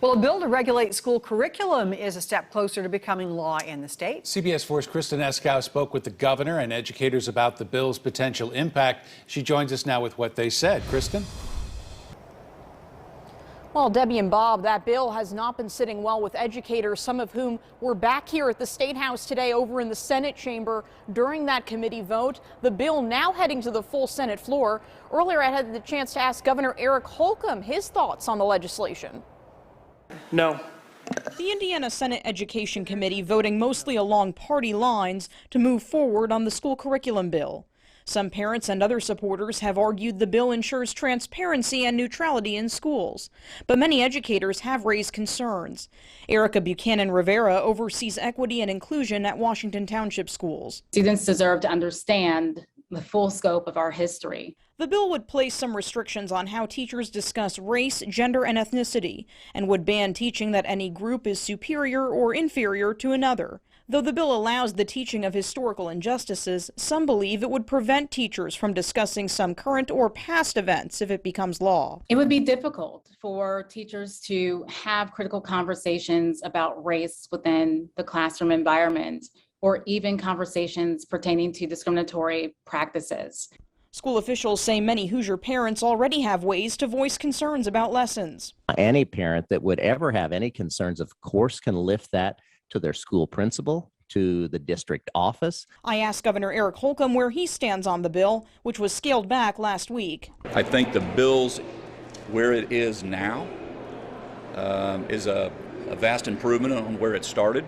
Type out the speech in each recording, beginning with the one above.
Well, a bill to regulate school curriculum is a step closer to becoming law in the state. CBS 4's Kristen Eskow spoke with the governor and educators about the bill's potential impact. She joins us now with what they said. Kristen? Well, Debbie and Bob, that bill has not been sitting well with educators, some of whom were back here at the State House today over in the Senate chamber during that committee vote. The bill now heading to the full Senate floor. Earlier, I had the chance to ask Governor Eric Holcomb his thoughts on the legislation. No. The Indiana Senate Education Committee voting mostly along party lines to move forward on the school curriculum bill. Some parents and other supporters have argued the bill ensures transparency and neutrality in schools, but many educators have raised concerns. Erica Buchanan Rivera oversees equity and inclusion at Washington Township Schools. Students deserve to understand the full scope of our history. The bill would place some restrictions on how teachers discuss race, gender, and ethnicity, and would ban teaching that any group is superior or inferior to another. Though the bill allows the teaching of historical injustices, some believe it would prevent teachers from discussing some current or past events if it becomes law. It would be difficult for teachers to have critical conversations about race within the classroom environment, or even conversations pertaining to discriminatory practices. School officials say many Hoosier parents already have ways to voice concerns about lessons. Any parent that would ever have any concerns, of course, can lift that to their school principal, to the district office. I asked Governor Eric Holcomb where he stands on the bill, which was scaled back last week. I think the bill's where it is now is a vast improvement on where it started,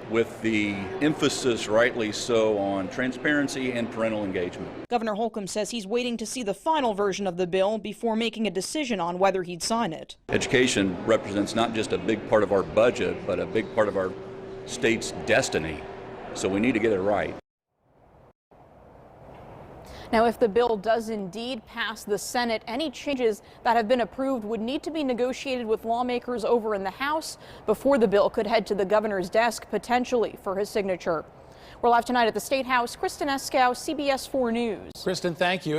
with the emphasis, rightly so, on transparency and parental engagement. Governor Holcomb says he's waiting to see the final version of the bill before making a decision on whether he'd sign it. Education represents not just a big part of our budget, but a big part of our state's destiny. So we need to get it right. Now, if the bill does indeed pass the Senate, any changes that have been approved would need to be negotiated with lawmakers over in the House before the bill could head to the governor's desk, potentially for his signature. We're live tonight at the State House. Kristen Eskow, CBS 4 News. Kristen, thank you.